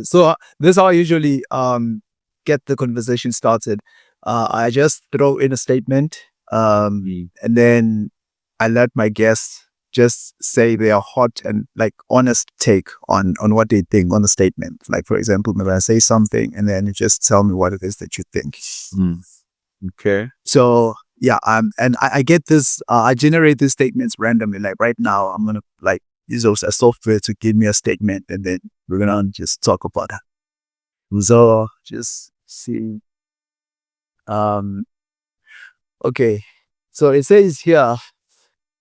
So this is how I usually get the conversation started. I just throw in a statement, and then I let my guests just say their hot and like honest take on what they think on the statement. Like for example, maybe I say something, and then you just tell me what it is that you think. Okay. So yeah, and I get this. I generate these statements randomly. Like right now, I'm gonna like use a software to give me a statement, and then we're gonna just talk about that. So just see. Um. Okay. So it says here,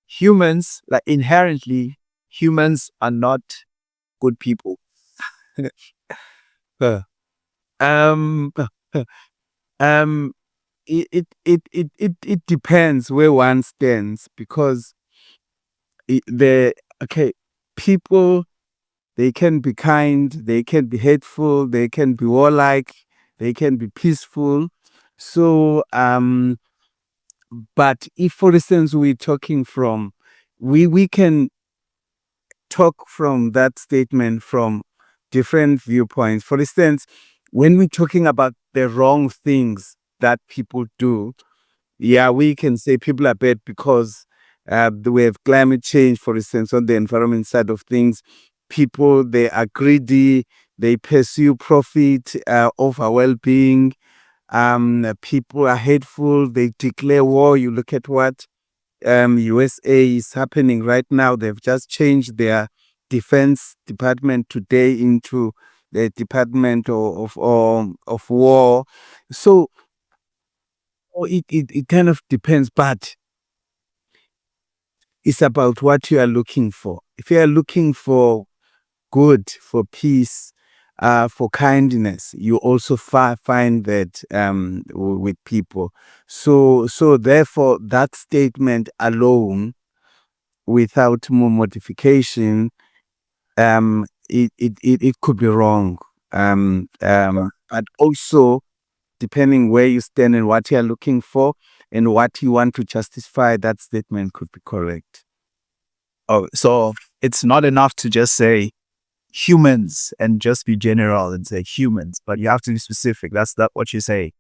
humans, like inherently, humans are not good people. Huh. Um, um, it depends where one stands because the okay, people, they can be kind, they can be hateful, they can be warlike, they can be peaceful. So, but if, for instance, we can talk from that statement from different viewpoints. For instance, when we're talking about the wrong things that people do, yeah, we can say people are bad because we have climate change, for instance, on the environment side of things. People, they are greedy, they pursue profit over well-being. People are hateful, they declare war. You look at what USA is happening right now. They've just changed their defense department today into the Department of War. So it kind of depends, but it's about what you are looking for. If you are looking for good, for peace, for kindness, you also find that with people. So therefore, that statement alone, without more modification, it could be wrong. But also, depending where you stand and what you're looking for and what you want to justify, that statement could be correct. Oh, so it's not enough to just say humans and just be general and say humans, but you have to be specific. That's not what you say.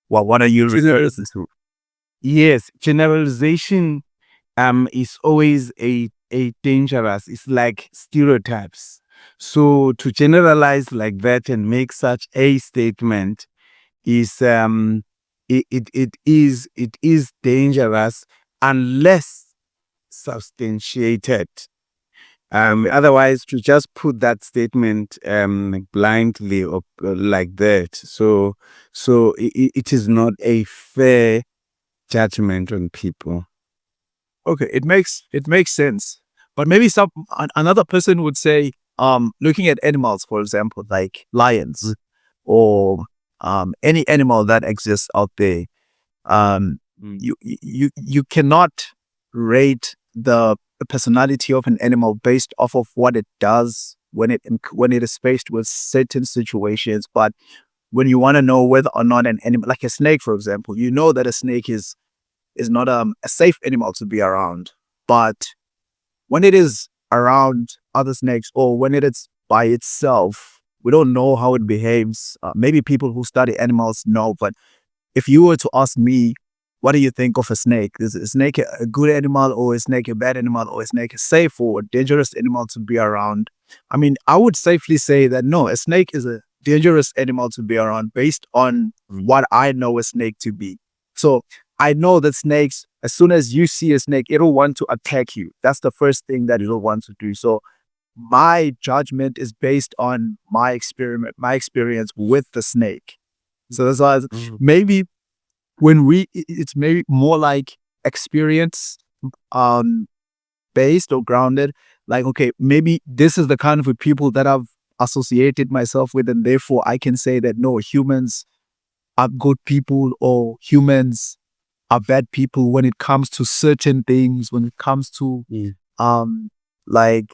Well, what are you referring to? Yes, generalization is always a dangerous. It's like stereotypes. So to generalize like that and make such a statement is it is dangerous unless substantiated. Otherwise, to just put that statement blindly or like that, so it is not a fair judgment on people. Okay, it makes sense. But maybe another person would say, looking at animals, for example, like lions or any animal that exists out there, um, you cannot rate the personality of an animal based off of what it does when it is faced with certain situations. But when you want to know whether or not an animal, like a snake, for example, you know that a snake is not a safe animal to be around. But when it is around other snakes or when it is by itself, we don't know how it behaves. Maybe people who study animals know, but if you were to ask me, what do you think of a snake? Is a snake a good animal, or a snake a bad animal, or a snake a safe or a dangerous animal to be around? I mean, I would safely say that no, a snake is a dangerous animal to be around based on what I know a snake to be. So I know that snakes, as soon as you see a snake, it'll want to attack you. That's the first thing that it'll want to do. So my judgment is based on my experience with the snake. So that's why maybe it's maybe more like experience um based or grounded. Like, okay, maybe this is the kind of people that I've associated myself with, and therefore I can say that no, humans are good people or humans are bad people when it comes to certain things, when it comes to like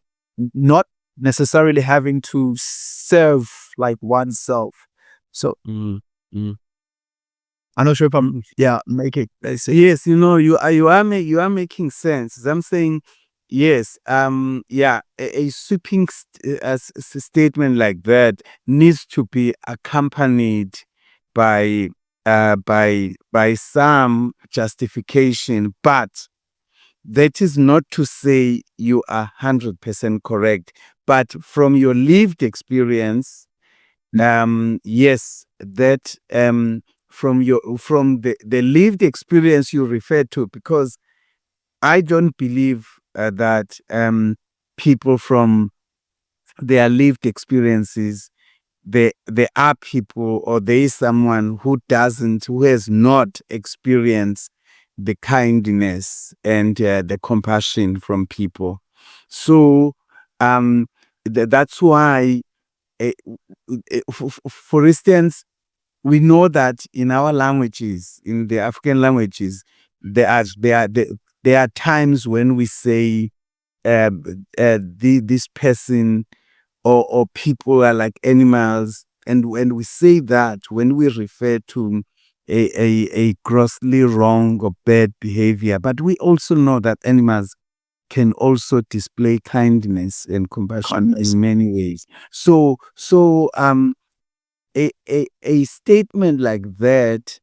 not necessarily having to serve like oneself. So I'm not sure if I'm making Yes, you are making sense. As I'm saying, Yes. Yeah. A sweeping statement like that needs to be accompanied by by some justification, but that is not to say you are 100% correct. But from your lived experience, yes, that from the lived experience you refer to, because I don't believe that people from their lived experiences, there are people, or there is someone who has not experienced the kindness and the compassion from people. So that's why, uh, for instance, we know that in our languages, in the African languages, there are times when we say this person or people are like animals. And when we say that, when we refer to a grossly wrong or bad behavior, but we also know that animals can also display kindness and compassion Kindness. in many ways. A statement like that,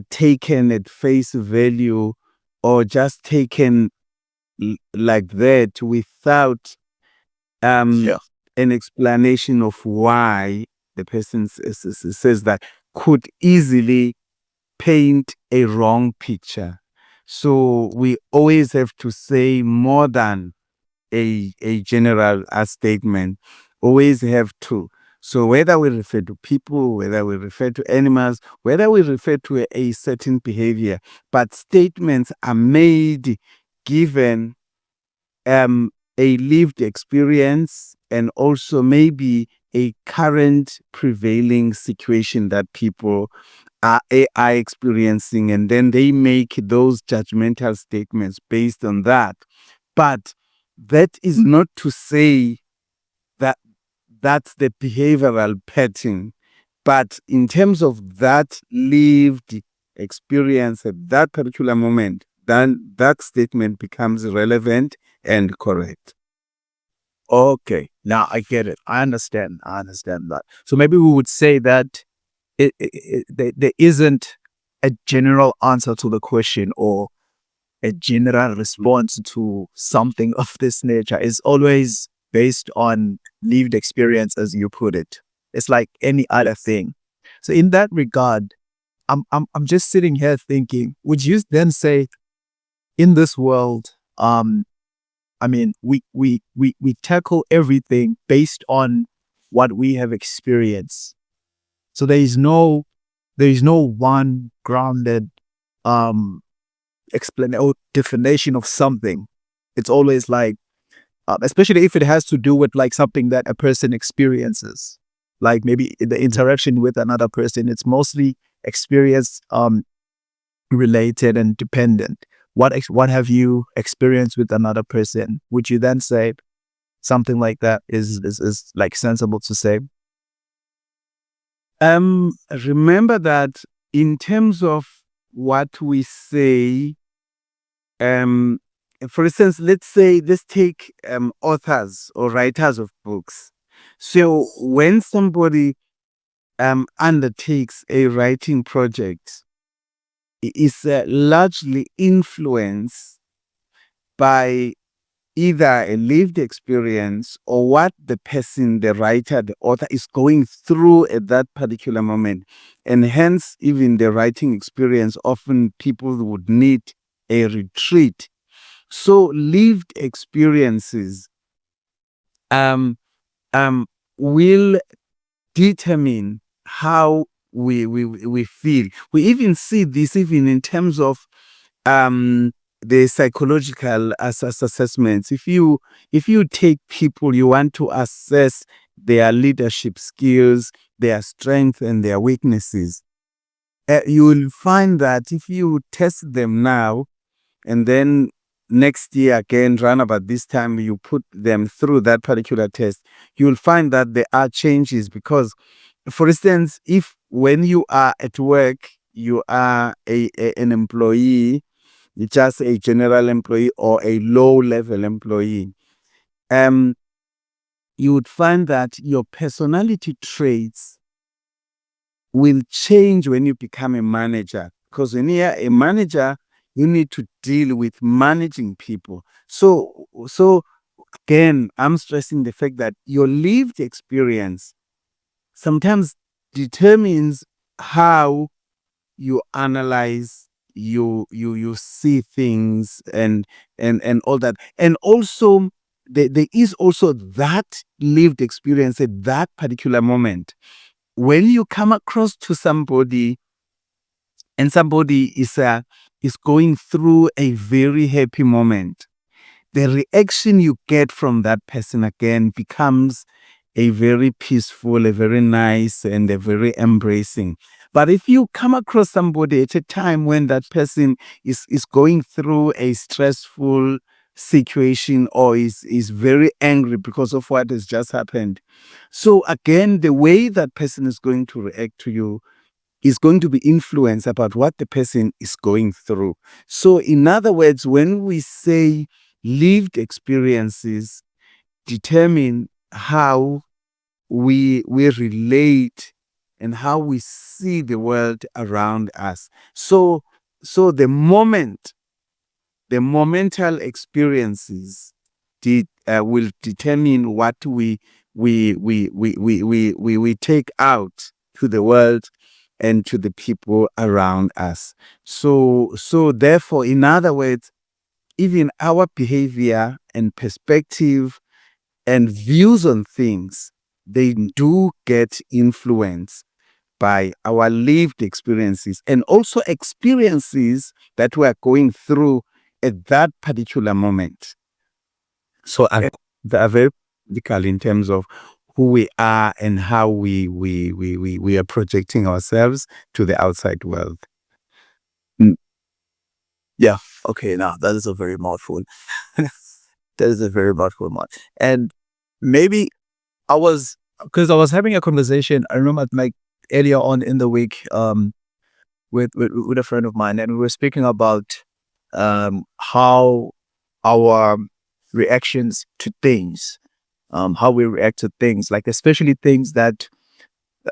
taken at face value, or just taken like that without Yeah. an explanation of why the person says that, could easily paint a wrong picture. So we always have to say more than a general statement. Always have to. So whether we refer to people, whether we refer to animals, whether we refer to a certain behavior, but statements are made given a lived experience, and also maybe a current prevailing situation that people are experiencing, and then they make those judgmental statements based on that. But that is not to say that that's the behavioral pattern. But in terms of that lived experience at that particular moment, then that statement becomes relevant and correct. Okay. Now I get it. I understand. I understand that. So maybe we would say that there isn't a general answer to the question, or a general response to something of this nature. It's always based on lived experience, as you put it. It's like any other Yes. thing. So in that regard, I'm just sitting here thinking, would you then say in this world, I mean, we tackle everything based on what we have experienced. So there is no one grounded um explanation or definition of something. It's always like, especially if it has to do with like something that a person experiences, like maybe the interaction with another person. It's mostly experience related and dependent. What have you experienced with another person? Would you then say something like that is like sensible to say? Remember that in terms of what we say, um, for instance, let's take authors or writers of books. So when somebody undertakes a writing project, it is largely influenced by either a lived experience or what the person, the writer, the author is going through at that particular moment. And hence, even the writing experience, often people would need a retreat. So lived experiences um, um, will determine how we feel. We even see this even in terms of um the psychological assessments. If you take people, you want to assess their leadership skills, their strengths and their weaknesses, you will find that if you test them now, and then next year again, run about this time, you put them through that particular test, you will find that there are changes. Because, for instance, if when you are at work, you are an employee, just a general employee or a low-level employee, um, you would find that your personality traits will change when you become a manager. Because when you're a manager, you need to deal with managing people. So again, I'm stressing the fact that your lived experience sometimes determines how you analyze, you see things, and all that. And also there is also that lived experience at that particular moment. When you come across to somebody and somebody is going through a very happy moment, the reaction you get from that person again becomes a very peaceful, a very nice, and a very embracing. But if you come across somebody at a time when that person is going through a stressful situation or is very angry because of what has just happened, so again, the way that person is going to react to you is going to be influenced about what the person is going through. So, in other words, when we say lived experiences determine how we relate and how we see the world around us. So the momental experiences will determine what we take out to the world and to the people around us. So therefore, in other words, even our behavior and perspective and views on things, they do get influenced by our lived experiences and also experiences that we are going through at that particular moment. So they are very critical in terms of who we are and how we are projecting ourselves to the outside world. Yeah. Okay. Now that is a very mouthful. That is a very mouthful one. And maybe because I was having a conversation. I remember like earlier on in the week, with a friend of mine, and we were speaking about how our reactions to things, how we react to things, like especially things that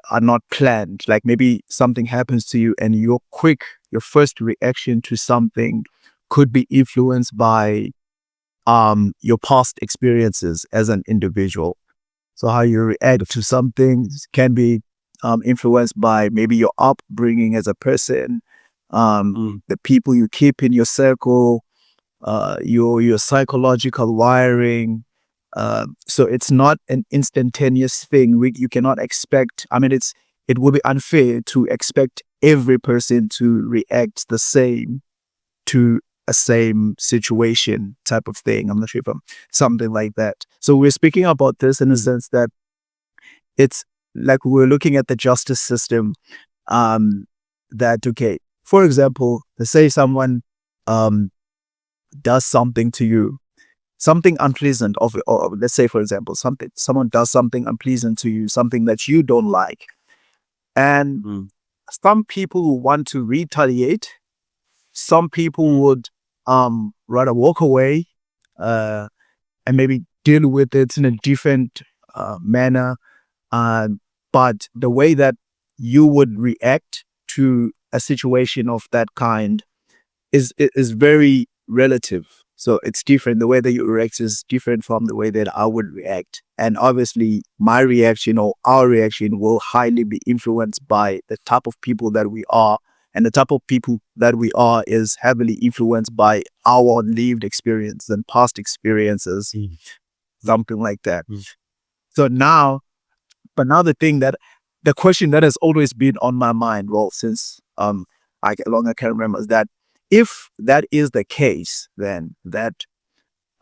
are not planned. Like maybe something happens to you, and your first reaction to something could be influenced by your past experiences as an individual. So how you react to something can be influenced by maybe your upbringing as a person, the people you keep in your circle, your psychological wiring. So it's not an instantaneous thing. You cannot expect. I mean, it would be unfair to expect every person to react the same to a same situation type of thing. I'm not sure if I'm something like that. So we're speaking about this in a sense that it's like we're looking at the justice system. Um, that okay, for example, let's say someone um does something to you, something unpleasant, or let's say for example, someone does something unpleasant to you, something that you don't like, and some people who want to retaliate, some people would rather walk away, uh, and maybe deal with it in a different manner. Uh, but the way that you would react to a situation of that kind is very relative. So it's different. The way that you react is different from the way that I would react. And obviously, my reaction or our reaction will highly be influenced by the type of people that we are. And the type of people that we are is heavily influenced by our lived experience and past experiences, something like that. So now, but now the question that has always been on my mind, well, since I can't remember, is that if that is the case, then that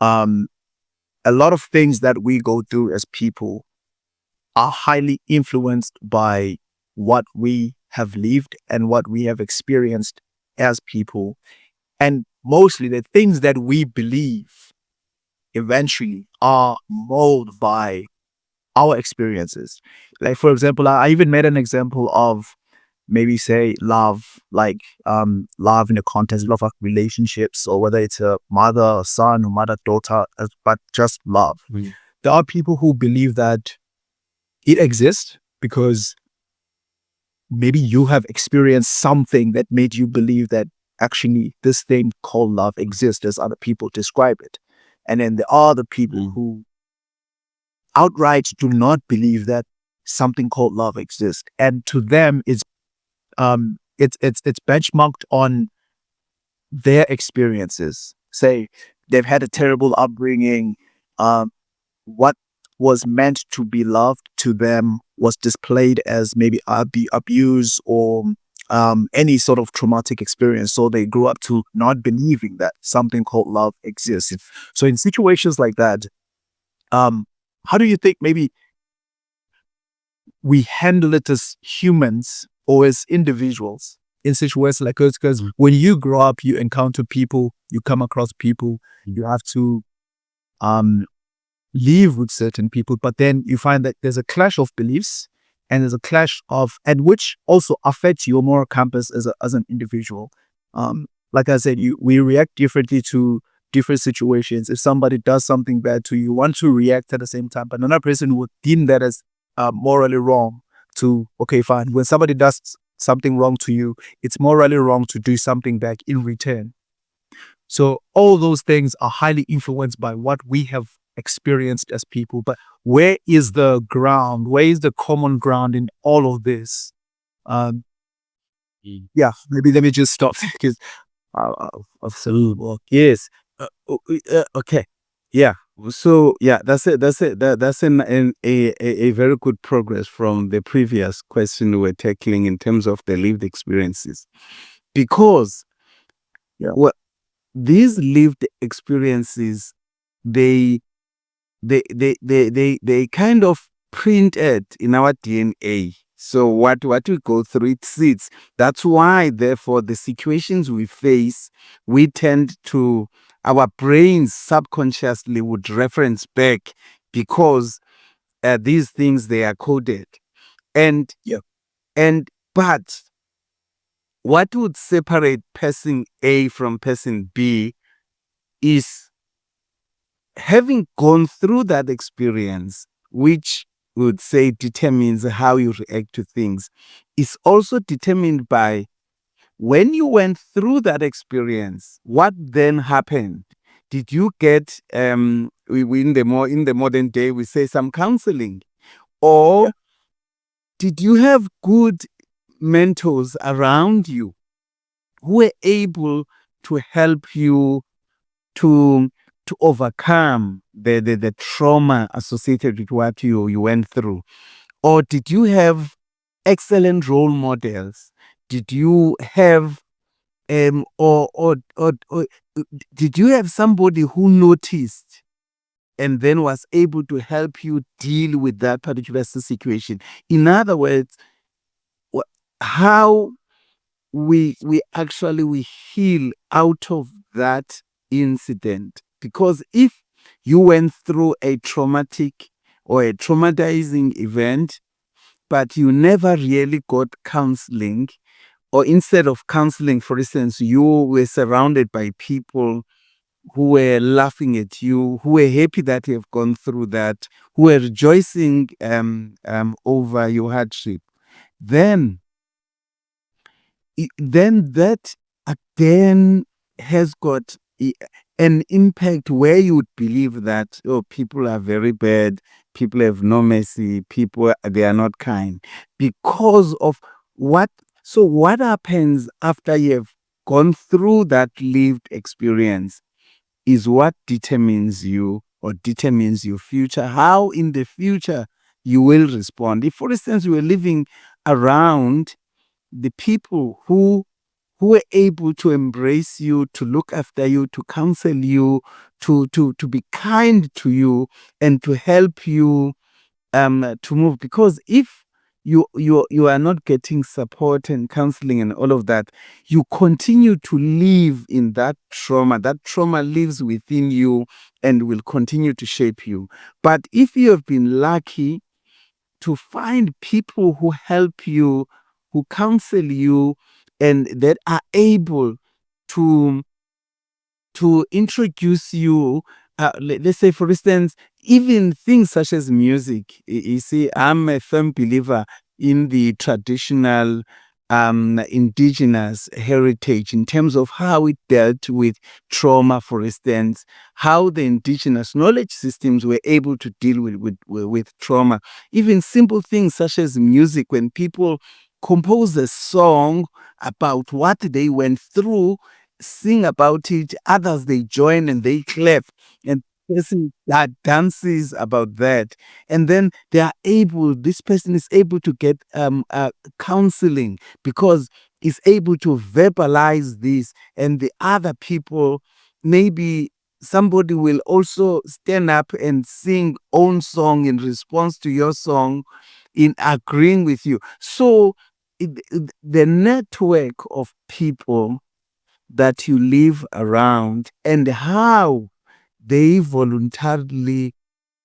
um a lot of things that we go through as people are highly influenced by what we have lived and what we have experienced as people. And mostly the things that we believe eventually are molded by our experiences. Like, for example, I even made an example of maybe say love, like love in the context of relationships, or whether it's a mother or son or mother daughter, but just love. There are people who believe that it exists because maybe you have experienced something that made you believe that actually this thing called love exists as other people describe it. And then there are the people who outright do not believe that something called love exists. And to them, it's benchmarked on their experiences. Say they've had a terrible upbringing. What was meant to be loved to them was displayed as maybe abuse or any sort of traumatic experience. So they grew up to not believing that something called love exists. So in situations like that, how do you think maybe we handle it as humans or as individuals in situations like this? Because when you grow up, you encounter people, you come across people, you have to live with certain people, but then you find that there's a clash of beliefs and there's a clash of, and which also affects your moral compass as an individual. Like I said, we react differently to different situations. If somebody does something bad to you, you want to react at the same time, but another person would deem that as morally wrong. To okay, fine. When somebody does something wrong to you, it's morally wrong to do something back in return. So all those things are highly influenced by what we have experienced as people. But where is the ground? Where is the common ground in all of this? Yeah, maybe let me just stop because Absolutely. Yes. Okay. Yeah. So yeah, that's it. That's it. That's a very good progress from the previous question we were tackling in terms of the lived experiences, because yeah, what these lived experiences, they they kind of printed in our DNA. So what we go through, it sits. That's why, therefore, the situations we face, we tend to, our brains subconsciously would reference back, because these things, they are coded. And yeah, but what would separate person A from person B is having gone through that experience, which would say determines how you react to things, is also determined by when you went through that experience, what then happened? Did you get we in the modern day we say some counseling, or yeah, did you have good mentors around you who were able to help you to overcome the trauma associated with what you went through? Or did you have excellent role models? Did you have or did you have somebody who noticed and then was able to help you deal with that particular situation? In other words, how we actually we heal out of that incident. Because if you went through a traumatic or a traumatizing event, but you never really got counseling, or instead of counseling, for instance, you were surrounded by people who were laughing at you, who were happy that you have gone through that, who were rejoicing over your hardship, then then that again has got an impact where you would believe that, oh, people are very bad, people have no mercy, people, they are not kind, because of what. So what happens after you have gone through that lived experience is what determines you, or determines your future, how in the future you will respond. If, for instance, you were living around the people who were able to embrace you, to look after you, to counsel you, to be kind to you, and to help you to move. Because if you are not getting support and counseling and all of that, you continue to live in that trauma. That trauma lives within you and will continue to shape you. But if you have been lucky to find people who help you who counsel you and that are able to introduce you. Let's say, for instance, even things such as music. You see, I'm a firm believer in the traditional indigenous heritage in terms of how it dealt with trauma, for instance, how the indigenous knowledge systems were able to deal with trauma. Even simple things such as music, when people compose a song about what they went through, sing about it, others they join and they clap, and person that dances about that, and then this person is able to get counseling because is able to verbalize this, and the other people, maybe somebody will also stand up and sing own song in response to your song, in agreeing with you. So the network of people that you live around and how they voluntarily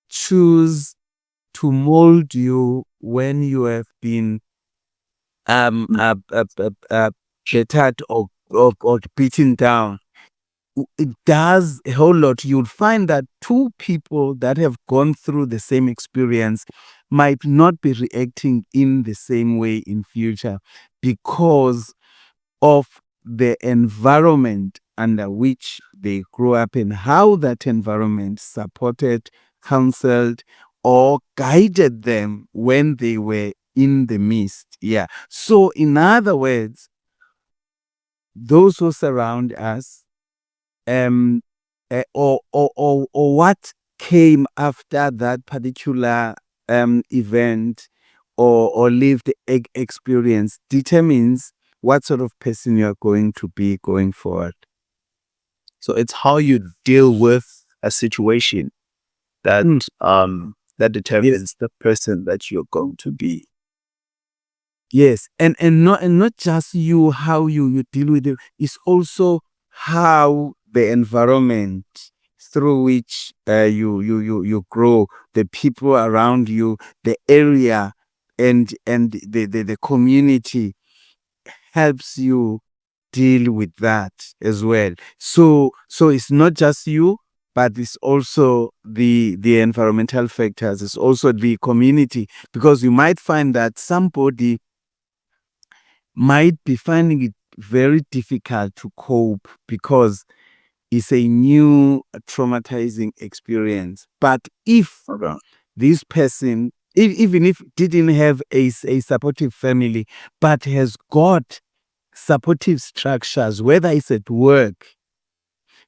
choose to mold you when you have been shattered or beaten down. It does a whole lot. You'll find that two people that have gone through the same experience might not be reacting in the same way in future because of the environment under which they grew up and how that environment supported, counseled, or guided them when they were in the midst. Yeah. So, in other words, those who surround us, or what came after that particular event or lived experience determines what sort of person you're going to be going forward. So it's how you deal with a situation that that determines the person that you're going to be. Yes, and not just you, how you deal with it. It's also how the environment through which you grow, the people around you, the area, and the community helps you deal with that as well. So it's not just you, but it's also the environmental factors. It's also the community, because you might find that somebody might be finding it very difficult to cope because it's a new traumatizing experience. But if Okay. this person, even if didn't have a supportive family, but has got supportive structures, whether it's at work,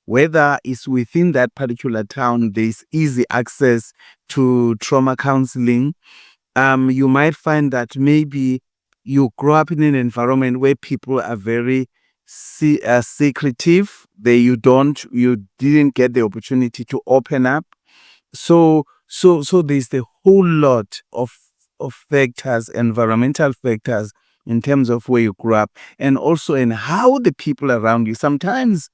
whether it's within that particular town, there's easy access to trauma counseling. You might find that maybe you grow up in an environment where people are very secretive. You didn't get the opportunity to open up. So there's the whole lot of factors, environmental factors, in terms of where you grew up, and also in how the people around you. Sometimes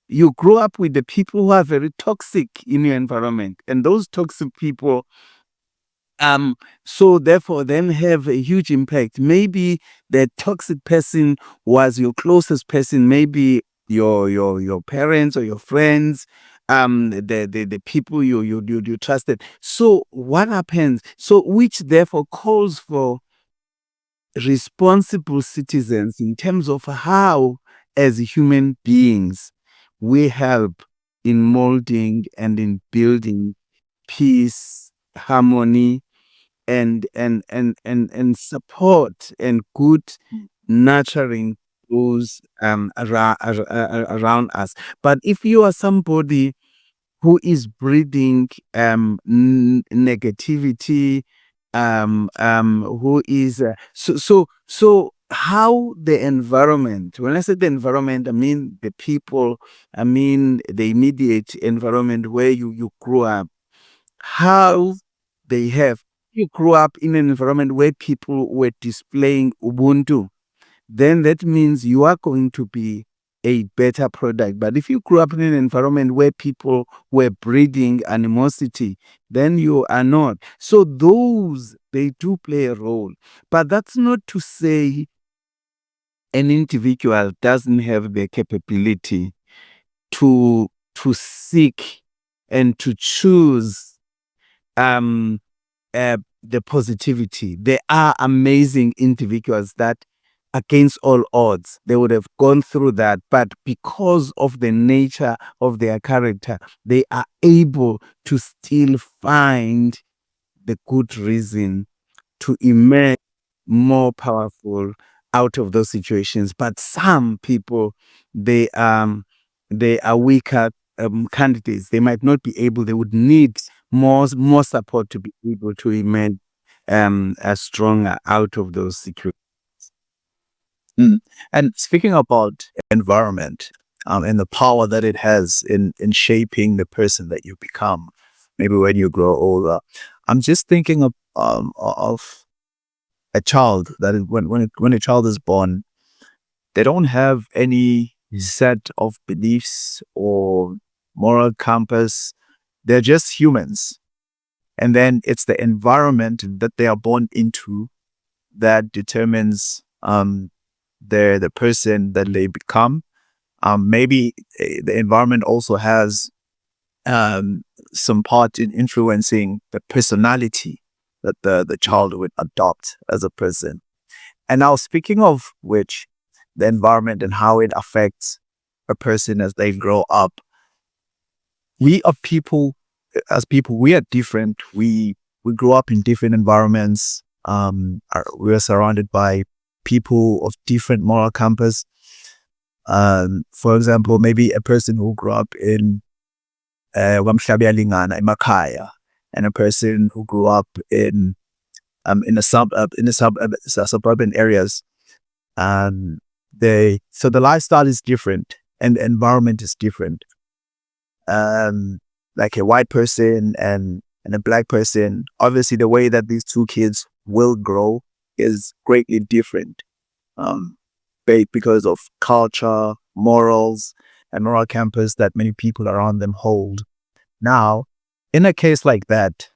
you grow up with the people who are very toxic in your environment, and those toxic people so therefore then have a huge impact. Maybe the toxic person was your closest person, maybe your parents or your friends, the people you trusted. So what happens? So which therefore calls for responsible citizens in terms of how, as human beings, we help in molding and in building peace, harmony, and support and good nurturing those around us. But if you are somebody who is breeding negativity, who is so how the environment, when I say the environment, I mean the people, I mean the immediate environment where you grew up, how they have. You grew up in an environment where people were displaying Ubuntu, then that means you are going to be a better product. But if you grew up in an environment where people were breeding animosity, then you are not. So those, they do play a role. But that's not to say an individual doesn't have the capability to seek and to choose the positivity. There are amazing individuals that, against all odds, they would have gone through that, but because of the nature of their character, they are able to still find the good reason to emerge more powerful out of those situations. But some people, they they are weaker candidates. They might not be able. They would need more support to be able to emerge as stronger out of those situations. Mm. And speaking about environment, and the power that it has in shaping the person that you become, maybe when you grow older, I'm just thinking of a child that is, when a child is born, they don't have any set of beliefs or moral compass. They're just humans, and then it's the environment that they are born into that determines the person that they become. Maybe the environment also has some part in influencing the personality that the child would adopt as a person. And now, speaking of which, the environment and how it affects a person as they grow up, we are people. As people, we are different. We grow up in different environments. We are surrounded by people of different moral compass. For example, maybe a person who grew up in Wamhlabyalingana, Emakhaya, and a person who grew up in the suburban areas. So the lifestyle is different and the environment is different. Like a white person and a black person, obviously the way that these two kids will grow is greatly different. Um, because of culture, morals, and moral campus that many people around them hold. Now, in a case like that,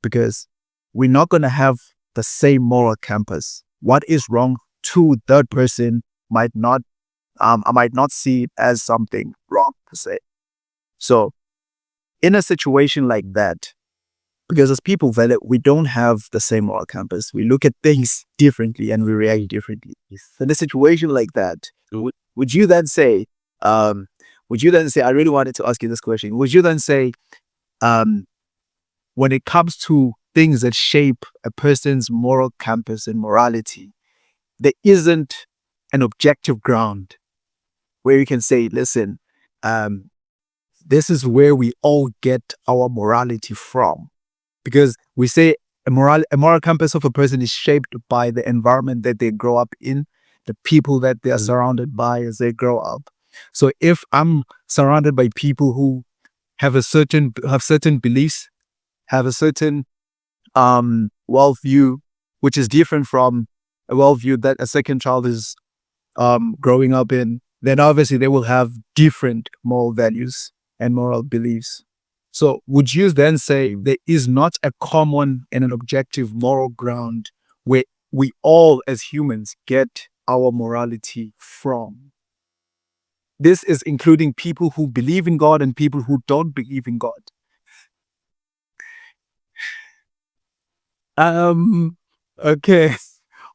because we're not going to have the same moral campus, what is wrong to third person I might not see it as something wrong per se. So in a situation like that, because as people, we don't have the same moral compass. We look at things differently and we react differently. So in a situation like that, would you then say, I really wanted to ask you this question. Would you then say, um, when it comes to things that shape a person's moral compass and morality, there isn't an objective ground where you can say, listen, um, this is where we all get our morality from? Because we say a moral compass of a person is shaped by the environment that they grow up in, the people that they are surrounded by as they grow up. So if I'm surrounded by people who have certain beliefs, have a certain worldview, which is different from a worldview that a second child is growing up in, then obviously they will have different moral values and moral beliefs. So would you then say there is not a common and an objective moral ground where we all as humans get our morality from? This is including people who believe in God and people who don't believe in God. Okay.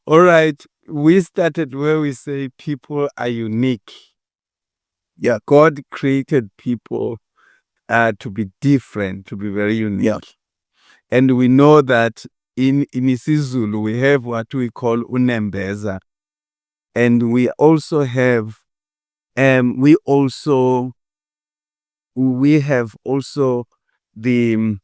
All right. We started where we say people are unique. Yeah, God created people to be different, to be very unique. Yeah. And we know that in isiZulu we have what we call unembeza. And we also have we have also the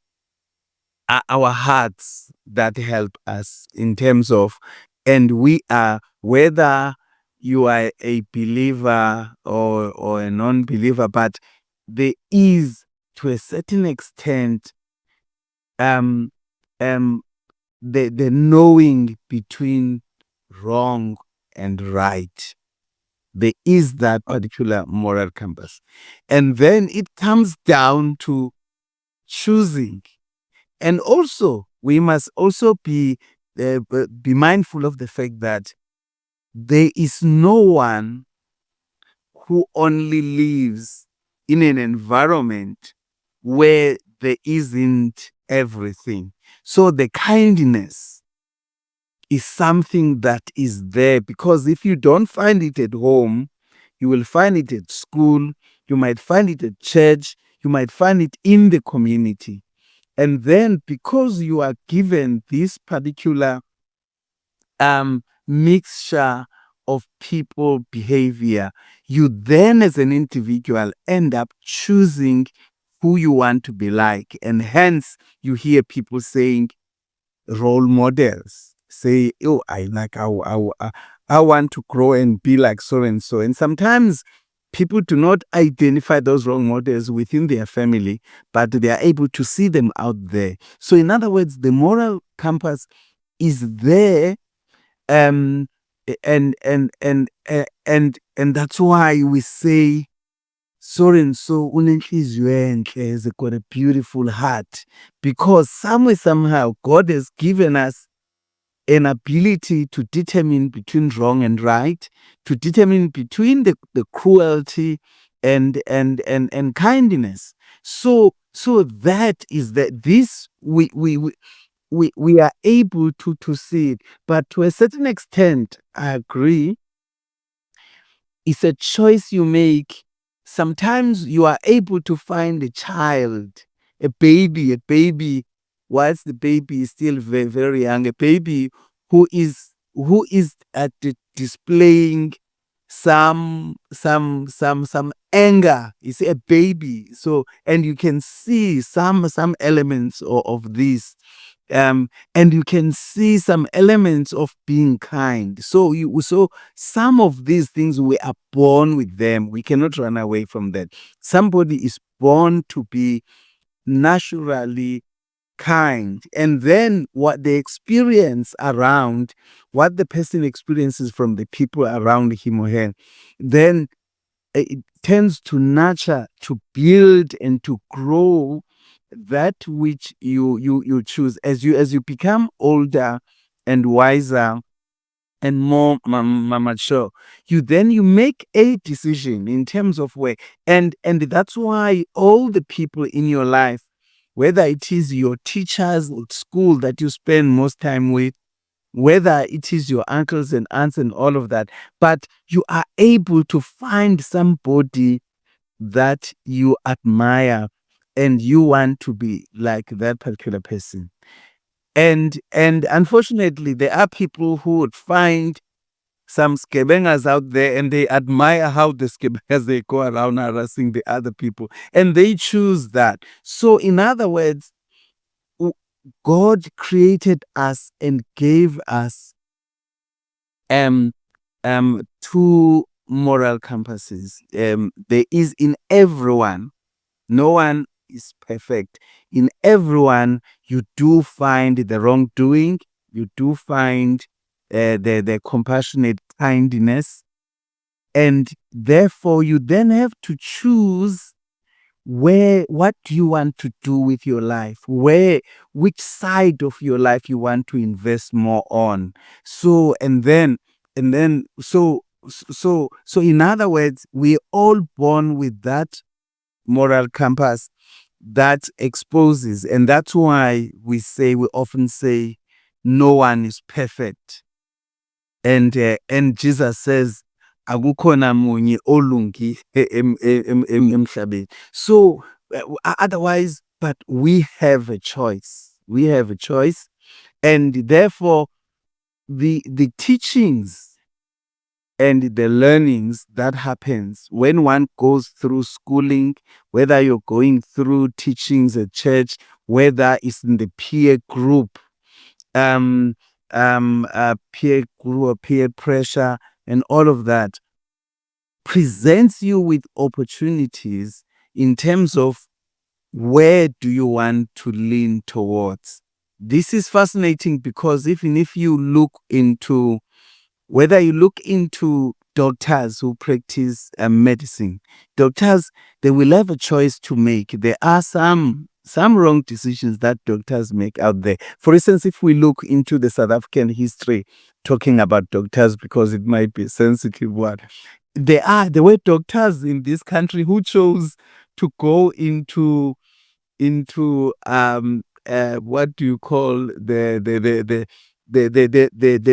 our hearts that help us in terms of, and we are, whether you are a believer or a non-believer, but there is, to a certain extent, um um the knowing between wrong and right. There is that particular moral compass, and then it comes down to choosing. And also, we must also be mindful of the fact that there is no one who only lives in an environment where there isn't everything. So the kindness is something that is there, because if you don't find it at home, you will find it at school, you might find it at church, you might find it in the community. And then because you are given this particular mixture of people behavior, you then as an individual end up choosing who you want to be like. And hence you hear people saying role models. Say, oh, I want to grow and be like so and so. And sometimes people do not identify those role models within their family, but they are able to see them out there. So in other words, the moral compass is there, um and that's why we say so and so unenhliziyo enhle, has got a beautiful heart, because somewhere somehow God has given us an ability to determine between wrong and right, to determine between the cruelty and kindness. So that is that this we are able to see it. But to a certain extent, I agree, it's a choice you make. Sometimes you are able to find a child, a baby, whilst the baby is still very, very young, a baby who is at displaying some anger. It's a baby. So, and you can see some elements of this, and you can see some elements of being kind. So some of these things, we are born with them. We cannot run away from that. Somebody is born to be naturally kind, and then what they experience around, what the person experiences from the people around him or her, then it tends to nurture, to build, and to grow that which you choose. As you become older and wiser and more mature, you make a decision in terms of where, and that's why all the people in your life, whether it is your teachers at school that you spend most time with, whether it is your uncles and aunts and all of that, but you are able to find somebody that you admire and you want to be like that particular person. And unfortunately, there are people who would find some skebengas out there, and they admire how the skebengas, they go around harassing the other people, and they choose that. So in other words, w- God created us and gave us um two moral compasses. There is in everyone. No one is perfect. In everyone, you do find the wrongdoing. You do find the compassionate kindness. And therefore, you then have to choose what do you want to do with your life? Which side of your life you want to invest more on? So, so in other words, we're all born with that moral compass that exposes. And that's why we often say, no one is perfect. And Jesus says, akukho namunye olungi emhlabeni. So otherwise, but we have a choice. We have a choice. And therefore, the teachings and the learnings that happens when one goes through schooling, whether you're going through teachings at church, whether it's in the peer group, peer group, peer pressure, and all of that, presents you with opportunities in terms of where do you want to lean towards. This is fascinating because even if you look into, whether you look into doctors who practice medicine, doctors, they will have a choice to make. There are some some wrong decisions that doctors make out there. For instance, if we look into the South African history, talking about doctors because it might be a sensitive one, there were doctors in this country who chose to go into what do you call the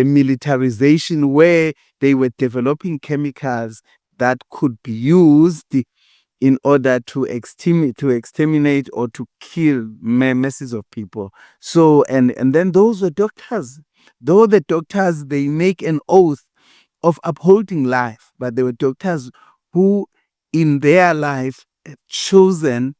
militarization, where they were developing chemicals that could be used in order to exterminate or to kill masses of people. So and then those were doctors. Though the doctors, they make an oath of upholding life, but there were doctors who in their life chosen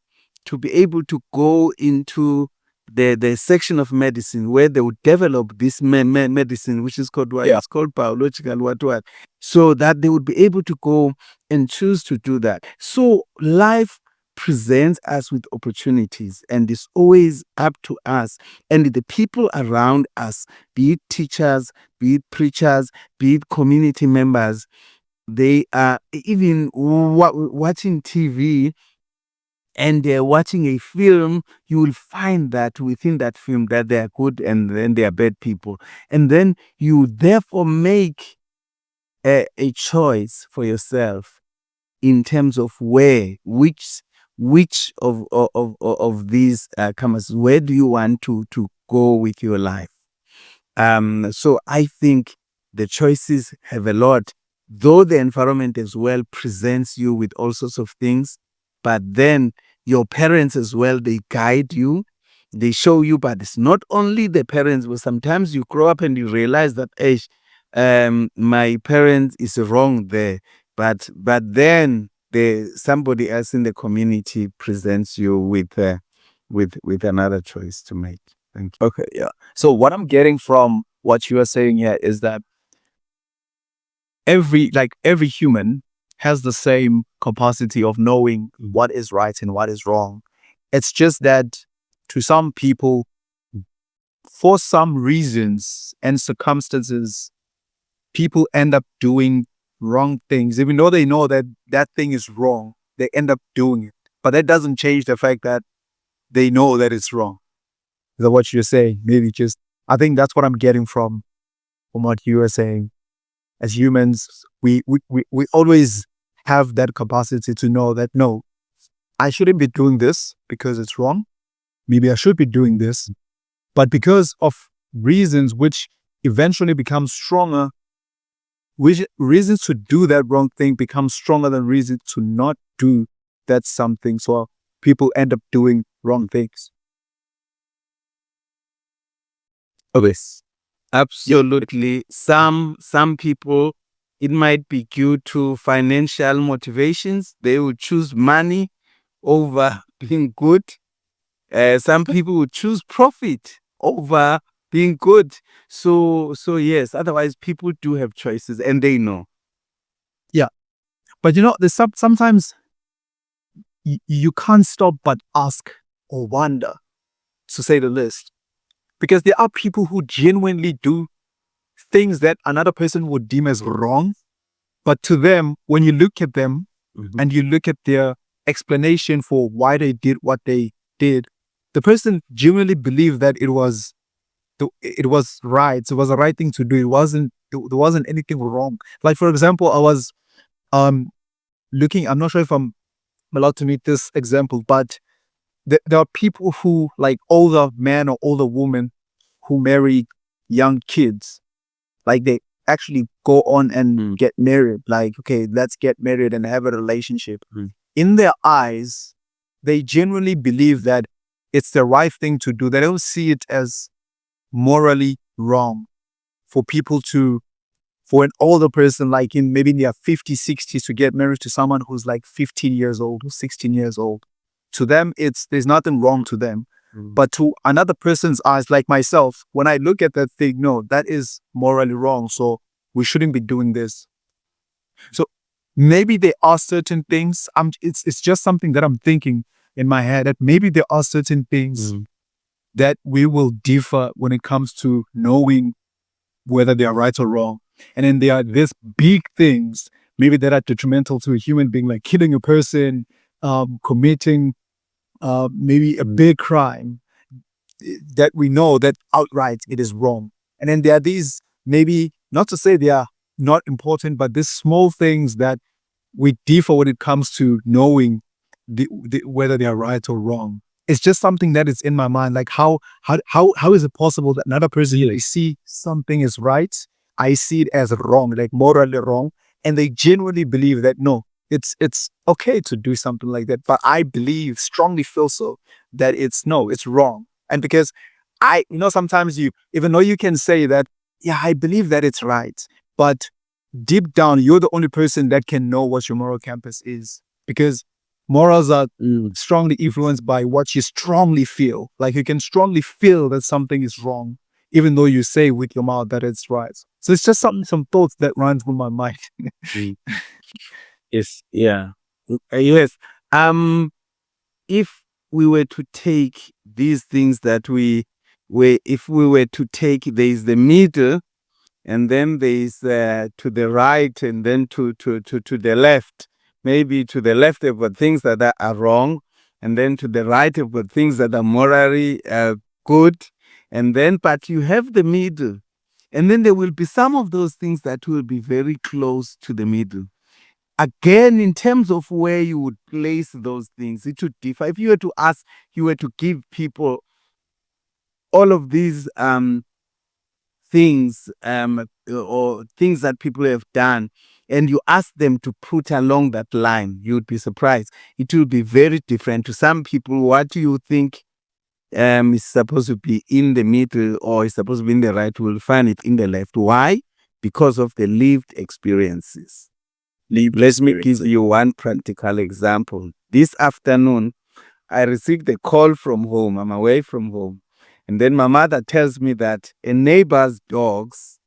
to be able to go into the section of medicine where they would develop this medicine, which is called what? Yeah. It's called biological what, so that they would be able to go and choose to do that. So life presents us with opportunities, and it's always up to us and the people around us, be it teachers, be it preachers, be it community members. They are even watching TV, and they're watching a film. You will find that within that film that they are good and then they are bad people. And then you therefore make a choice for yourself in terms of which of these comers, where do you want to go with your life. So I think the choices have a lot, though the environment as well presents you with all sorts of things, but then your parents as well, they guide you, they show you, but it's not only the parents, but sometimes you grow up and you realize that, hey, my parents is wrong there, but then somebody else in the community presents you with another choice to make. Thank you. Okay, yeah. So what I'm getting from what you are saying here is that every human has the same capacity of knowing what is right and what is wrong. It's just that to some people, for some reasons and circumstances, people end up doing wrong things, even though they know that that thing is wrong. They end up doing it, but that doesn't change the fact that they know that it's wrong. Is that what you're saying? Maybe just I think that's what I'm getting from what you are saying. As humans, we always have that capacity to know that no, I shouldn't be doing this because it's wrong. Maybe I should be doing this, but because of reasons which eventually become stronger, which reasons to do that wrong thing become stronger than reasons to not do that something. So people end up doing wrong things. Okay. Absolutely. Some people, it might be due to financial motivations. They will choose money over being good. Some people will choose profit over being good. So yes. Otherwise, people do have choices, and they know. Yeah. But there's sometimes you can't stop but ask or wonder, to say the least, because there are people who genuinely do things that another person would deem as wrong. But to them, when you look at them and you look at their explanation for why they did what they did, the person genuinely believed that it was right. It was the right thing to do. There wasn't anything wrong. Like for example, I was um looking. I'm not sure if I'm allowed to make this example, but there are people who, like older men or older women, who marry young kids. Like they actually go on and get married. Like, okay, let's get married and have a relationship. In their eyes, they genuinely believe that it's the right thing to do. They don't see it as morally wrong for people for an older person, like maybe in their 50s, 60s, to get married to someone who's like 15 years old or 16 years old. To them, there's nothing wrong to them. But to another person's eyes, like myself, when I look at that thing, no, that is morally wrong. So we shouldn't be doing this. So maybe there are certain things. It's just something that I'm thinking in my head, that maybe there are certain things that we will differ when it comes to knowing whether they are right or wrong. And then there are these big things, maybe that are detrimental to a human being, like killing a person, committing maybe a big crime that we know that outright it is wrong. And then there are these, maybe not to say they are not important, but these small things that we differ when it comes to knowing whether they are right or wrong. It's just something that is in my mind. Like how is it possible that another person, they see something is right, I see it as wrong, like morally wrong, and they genuinely believe that no, it's okay to do something like that. But I believe, strongly feel so, that it's no, it's wrong. And because sometimes you, even though you can say that, yeah, I believe that it's right, but deep down, you're the only person that can know what your moral compass is, because morals are strongly influenced by what you strongly feel. Like you can strongly feel that something is wrong, even though you say with your mouth that it's right. So it's just some thoughts that runs through my mind. Mm. Yes, yeah. Yes. If we were to take these things that if we were to take, there is the middle, and then there is to the right, and then to the left. Maybe to the left of the things that are wrong, and then to the right of the things that are morally good. And then, but you have the middle. And then there will be some of those things that will be very close to the middle. Again, in terms of where you would place those things, it would differ. If you were to ask, you were to give people all of these things or things that people have done, and you ask them to put along that line, you'd be surprised. It will be very different. To some people, what do you think is supposed to be in the middle or is supposed to be in the right, will find it in the left. Why? Because of the lived experiences. Let me give you one practical example. This afternoon, I received a call from home. I'm away from home. And then my mother tells me that a neighbor's dogs,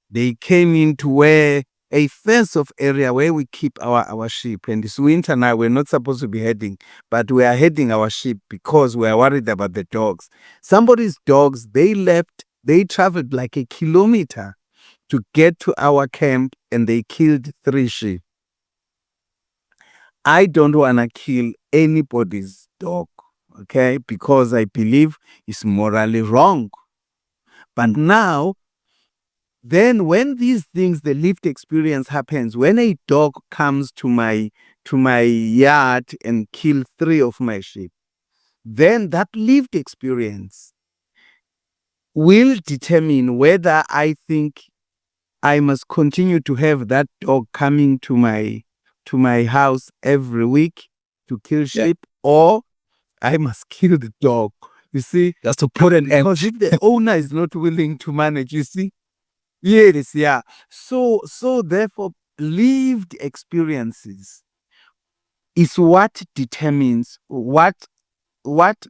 they came into where a fence of area where we keep our sheep. And this winter now, we're not supposed to be heading, but we are heading our sheep because we are worried about the dogs. Somebody's dogs, they traveled like a kilometer to get to our camp, and they killed 3 sheep. I don't want to kill anybody's dog, okay? Because I believe it's morally wrong. But now, then when these things, the lived experience happens, when a dog comes to my yard and kill 3 of my sheep, then that lived experience will determine whether I think I must continue to have that dog coming to my house every week to kill sheep, or I must kill the dog. You see, Just to put an end. because if the owner is not willing to manage, you see, yes, yeah. So therefore, lived experiences is what determines what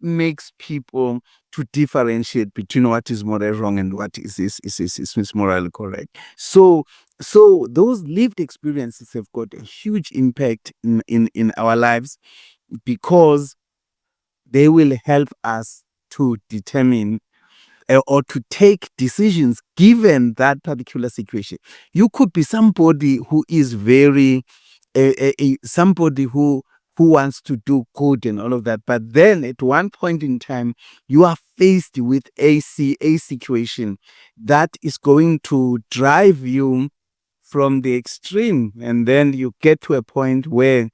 makes people to differentiate between what is morally wrong and what is morally correct. So those lived experiences have got a huge impact in our lives, because they will help us to determine or to take decisions given that particular situation. You could be somebody who is very somebody who wants to do good and all of that, but then at one point in time you are faced with a situation that is going to drive you from the extreme, and then you get to a point where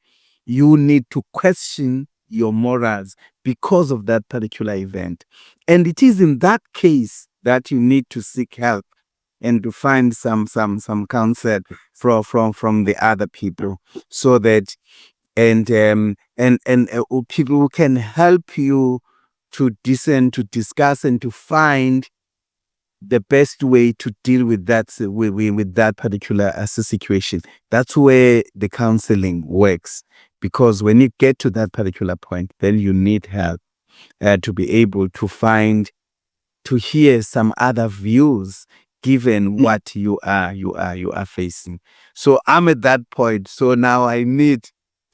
you need to question your morals because of that particular event. And it is in that case that you need to seek help and to find some counsel from the other people, so that people who can help you to discern, to discuss, and to find the best way to deal with that particular situation. That's where the counseling works, because when you get to that particular point, then you need help to be able to hear some other views given what you are facing. So I'm at that point. So now I need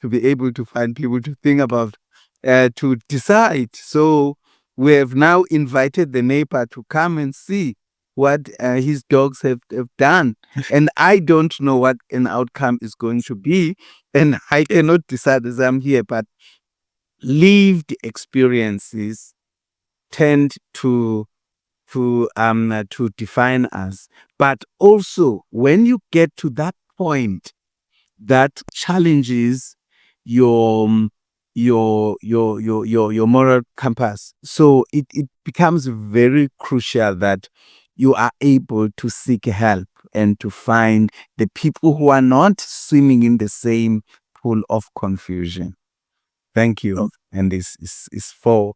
to be able to find people to think about, to decide. So we have now invited the neighbor to come and see what his dogs have done. And I don't know what an outcome is going to be. And I cannot decide as I'm here, but lived experiences tend to define us. But also, when you get to that point that challenges your your moral compass, so it becomes very crucial that you are able to seek help and to find the people who are not swimming in the same pool of confusion. Thank you. And this is for